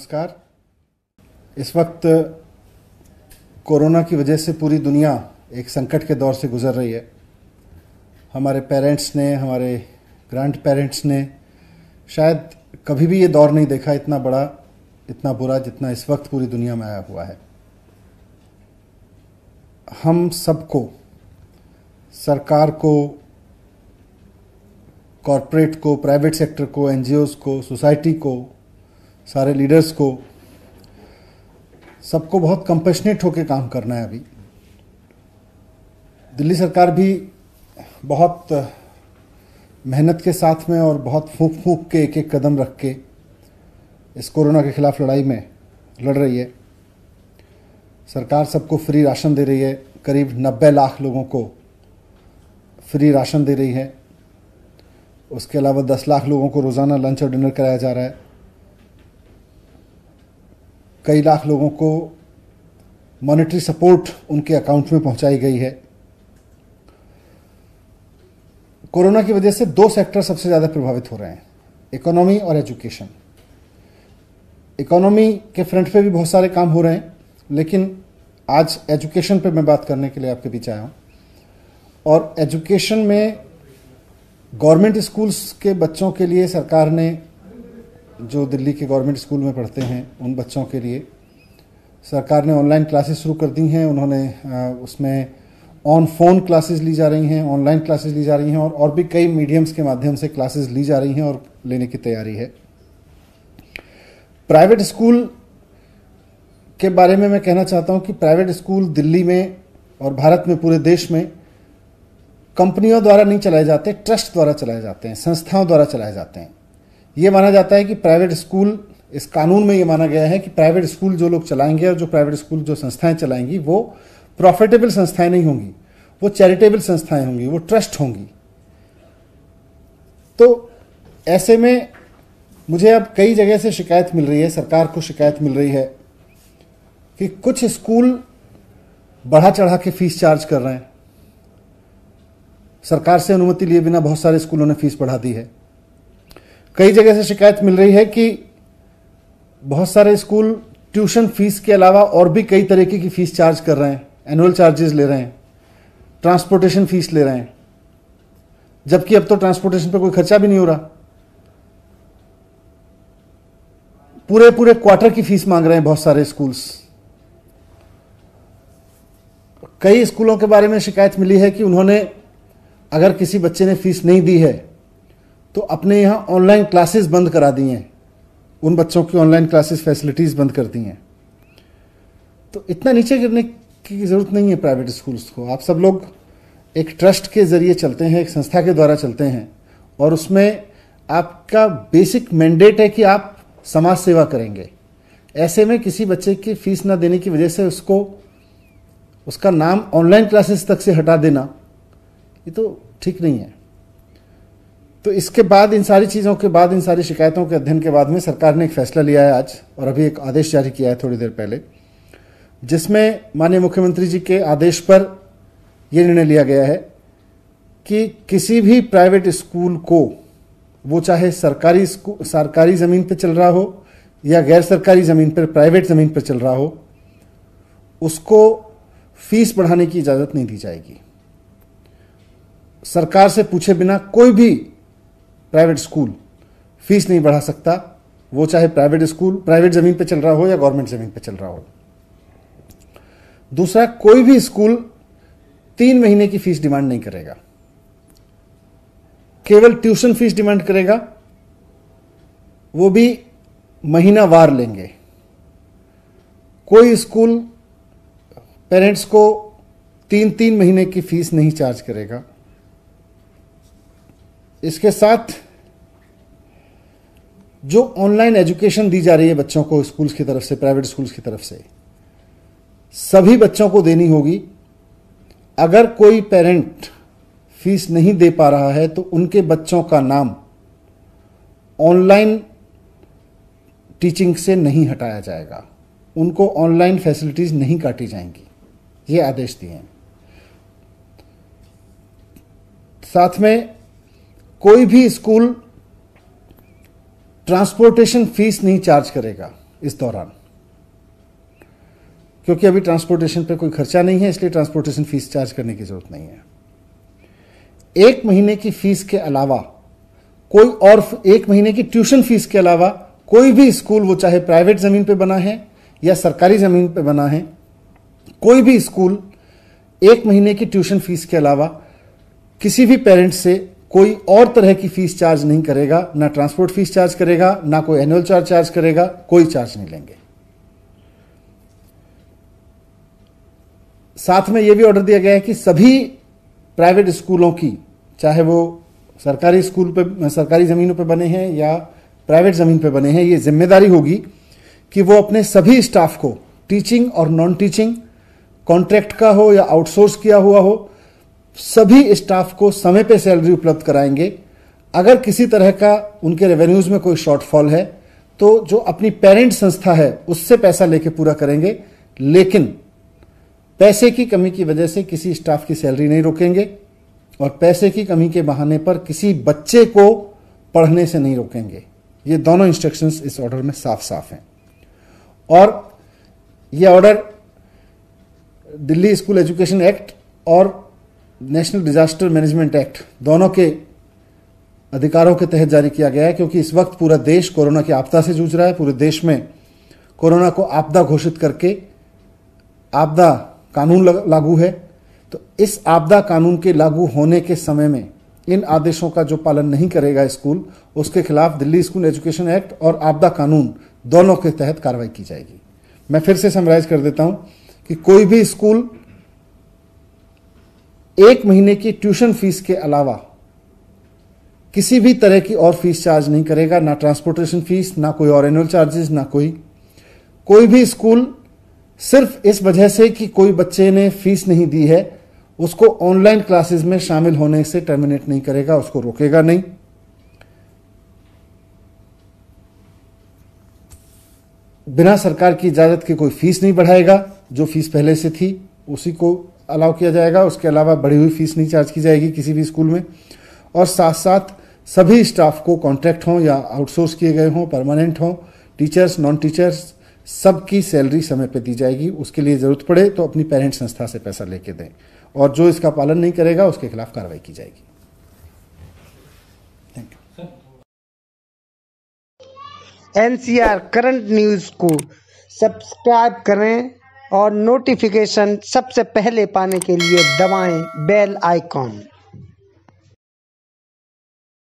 नमस्कार। इस वक्त कोरोना की वजह से पूरी दुनिया एक संकट के दौर से गुजर रही है। हमारे पेरेंट्स ने, हमारे ग्रैंड पेरेंट्स ने शायद कभी भी ये दौर नहीं देखा इतना बड़ा, इतना बुरा जितना इस वक्त पूरी दुनिया में आया हुआ है। हम सबको, सरकार को, कॉरपोरेट को, प्राइवेट सेक्टर को, एनजीओज को, सोसाइटी को, सारे लीडर्स को, सबको बहुत कंपैशनेट होकर काम करना है। अभी दिल्ली सरकार भी बहुत मेहनत के साथ में और बहुत फूंक फूंक के एक एक कदम रख के इस कोरोना के खिलाफ लड़ाई में लड़ रही है। सरकार सबको फ्री राशन दे रही है, करीब 90 लाख लोगों को फ्री राशन दे रही है। उसके अलावा 10 लाख लोगों को रोज़ाना लंच और डिनर कराया जा रहा है। कई लाख लोगों को मॉनेटरी सपोर्ट उनके अकाउंट में पहुंचाई गई है। कोरोना की वजह से दो सेक्टर सबसे ज़्यादा प्रभावित हो रहे हैं, इकोनॉमी और एजुकेशन। इकोनॉमी के फ्रंट पे भी बहुत सारे काम हो रहे हैं, लेकिन आज एजुकेशन पे मैं बात करने के लिए आपके बीच आया हूँ। और एजुकेशन में गवर्नमेंट स्कूल्स के बच्चों के लिए सरकार ने, जो दिल्ली के गवर्नमेंट स्कूल में पढ़ते हैं उन बच्चों के लिए सरकार ने ऑनलाइन क्लासेस शुरू कर दी हैं। उन्होंने उसमें ऑन फोन क्लासेस ली जा रही हैं, ऑनलाइन क्लासेस ली जा रही हैं और भी कई मीडियम्स के माध्यम से क्लासेस ली जा रही हैं और लेने की तैयारी है। प्राइवेट स्कूल के बारे में मैं कहना चाहता हूं कि प्राइवेट स्कूल दिल्ली में और भारत में, पूरे देश में कंपनियों द्वारा नहीं चलाए जाते, ट्रस्ट द्वारा चलाए जाते हैं, संस्थाओं द्वारा चलाए जाते हैं। ये माना जाता है कि प्राइवेट स्कूल, इस कानून में ये माना गया है कि प्राइवेट स्कूल जो लोग चलाएंगे और जो प्राइवेट स्कूल जो संस्थाएं चलाएंगी वो प्रॉफिटेबल संस्थाएं नहीं होंगी, वो चैरिटेबल संस्थाएं होंगी, वो ट्रस्ट होंगी। तो ऐसे में मुझे अब कई जगह से शिकायत मिल रही है, सरकार को शिकायत मिल रही है कि कुछ स्कूल बढ़ा चढ़ा के फीस चार्ज कर रहे हैं। सरकार से अनुमति लिए बिना बहुत सारे स्कूलों ने फीस बढ़ा दी है। कई जगह से शिकायत मिल रही है कि बहुत सारे स्कूल ट्यूशन फीस के अलावा और भी कई तरीके की फीस चार्ज कर रहे हैं, एनुअल चार्जेस ले रहे हैं, ट्रांसपोर्टेशन फीस ले रहे हैं, जबकि अब तो ट्रांसपोर्टेशन पर कोई खर्चा भी नहीं हो रहा। पूरे पूरे क्वार्टर की फीस मांग रहे हैं बहुत सारे स्कूल्स। कई स्कूलों के बारे में शिकायत मिली है कि उन्होंने, अगर किसी बच्चे ने फीस नहीं दी है तो अपने यहां ऑनलाइन क्लासेस बंद करा दी हैं, उन बच्चों की ऑनलाइन क्लासेस फैसिलिटीज बंद कर दी हैं। तो इतना नीचे गिरने की जरूरत नहीं है प्राइवेट स्कूल्स को। आप सब लोग एक ट्रस्ट के जरिए चलते हैं, एक संस्था के द्वारा चलते हैं और उसमें आपका बेसिक मैंडेट है कि आप समाज सेवा करेंगे। ऐसे में किसी बच्चे की फीस ना देने की वजह से उसका नाम ऑनलाइन क्लासेस तक से हटा देना, ये तो ठीक नहीं है। तो इसके बाद, इन सारी चीज़ों के बाद, इन सारी शिकायतों के अध्ययन के बाद में सरकार ने एक फैसला लिया है आज, और अभी एक आदेश जारी किया है थोड़ी देर पहले, जिसमें माननीय मुख्यमंत्री जी के आदेश पर यह निर्णय लिया गया है कि किसी भी प्राइवेट स्कूल को, वो चाहे सरकारी ज़मीन पर चल रहा हो या गैर सरकारी ज़मीन पर, प्राइवेट ज़मीन पर चल रहा हो, उसको फीस बढ़ाने की इजाज़त नहीं दी जाएगी। सरकार से पूछे बिना कोई भी प्राइवेट स्कूल फीस नहीं बढ़ा सकता, वो चाहे प्राइवेट स्कूल प्राइवेट ज़मीन पे चल रहा हो या गवर्नमेंट ज़मीन पे चल रहा हो। दूसरा, कोई भी स्कूल 3 महीने की फीस डिमांड नहीं करेगा, केवल ट्यूशन फीस डिमांड करेगा, वो भी महीनावार लेंगे। कोई स्कूल पेरेंट्स को 3-3 महीने की फीस नहीं चार्ज करेगा। इसके साथ जो ऑनलाइन एजुकेशन दी जा रही है बच्चों को स्कूल्स की तरफ से, प्राइवेट स्कूल्स की तरफ से, सभी बच्चों को देनी होगी। अगर कोई पेरेंट फीस नहीं दे पा रहा है तो उनके बच्चों का नाम ऑनलाइन टीचिंग से नहीं हटाया जाएगा, उनको ऑनलाइन फैसिलिटीज नहीं काटी जाएंगी, ये आदेश दिए हैं। साथ में कोई भी स्कूल ट्रांसपोर्टेशन फीस नहीं चार्ज करेगा। इस दौरान, क्योंकि अभी ट्रांसपोर्टेशन पे कोई खर्चा नहीं है, इसलिए ट्रांसपोर्टेशन फीस चार्ज करने की जरूरत नहीं है। 1 महीने की फीस के अलावा कोई और 1 महीने की ट्यूशन फीस के अलावा कोई भी स्कूल, वो चाहे प्राइवेट जमीन पे बना है या सरकारी जमीन पे बना है, कोई भी स्कूल 1 महीने की ट्यूशन फीस के अलावा किसी भी पेरेंट से कोई और तरह की फीस चार्ज नहीं करेगा, ना ट्रांसपोर्ट फीस चार्ज करेगा, ना कोई एनुअल चार्ज करेगा, कोई चार्ज नहीं लेंगे। साथ में यह भी ऑर्डर दिया गया है कि सभी प्राइवेट स्कूलों की, चाहे वो सरकारी स्कूल पे, सरकारी जमीनों पे बने हैं या प्राइवेट जमीन पे बने हैं, ये जिम्मेदारी होगी कि वो अपने सभी स्टाफ को, टीचिंग और नॉन टीचिंग, कॉन्ट्रैक्ट का हो या आउटसोर्स किया हुआ हो, सभी स्टाफ को समय पे सैलरी उपलब्ध कराएंगे। अगर किसी तरह का उनके रेवेन्यूज में कोई शॉर्टफॉल है तो जो अपनी पेरेंट संस्था है उससे पैसा लेके पूरा करेंगे, लेकिन पैसे की कमी की वजह से किसी स्टाफ की सैलरी नहीं रोकेंगे और पैसे की कमी के बहाने पर किसी बच्चे को पढ़ने से नहीं रोकेंगे। ये दोनों इंस्ट्रक्शंस इस ऑर्डर में साफ साफ हैं। और ये order Delhi school education act और नेशनल डिजास्टर मैनेजमेंट एक्ट दोनों के अधिकारों के तहत जारी किया गया है, क्योंकि इस वक्त पूरा देश कोरोना की आपदा से जूझ रहा है। पूरे देश में कोरोना को आपदा घोषित करके आपदा कानून लागू है। तो इस आपदा कानून के लागू होने के समय में इन आदेशों का जो पालन नहीं करेगा स्कूल, उसके खिलाफ दिल्ली स्कूल एजुकेशन एक्ट और आपदा कानून दोनों के तहत कार्रवाई की जाएगी। मैं फिर से समराइज कर देता हूं कि कोई भी स्कूल 1 महीने की ट्यूशन फीस के अलावा किसी भी तरह की और फीस चार्ज नहीं करेगा, ना ट्रांसपोर्टेशन फीस, ना कोई और एनुअल चार्जेस, ना कोई भी स्कूल सिर्फ इस वजह से कि कोई बच्चे ने फीस नहीं दी है उसको ऑनलाइन क्लासेस में शामिल होने से टर्मिनेट नहीं करेगा, उसको रोकेगा नहीं। बिना सरकार की इजाजत के कोई फीस नहीं बढ़ाएगा, जो फीस पहले से थी उसी को अलाउ किया जाएगा, उसके अलावा बढ़ी हुई फीस नहीं चार्ज की जाएगी किसी भी स्कूल में। और साथ साथ सभी स्टाफ को, कॉन्ट्रैक्ट हों या आउटसोर्स किए गए हों, परमानेंट हों, टीचर्स, नॉन टीचर्स, सबकी सैलरी समय पे दी जाएगी। उसके लिए जरूरत पड़े तो अपनी पेरेंट संस्था से पैसा लेके दें, और जो इसका पालन नहीं करेगा उसके खिलाफ कार्रवाई की जाएगी। Thank you. NCR current news को सब्सक्राइब करें और नोटिफिकेशन सबसे पहले पाने के लिए दबाएं बेल आइकॉन।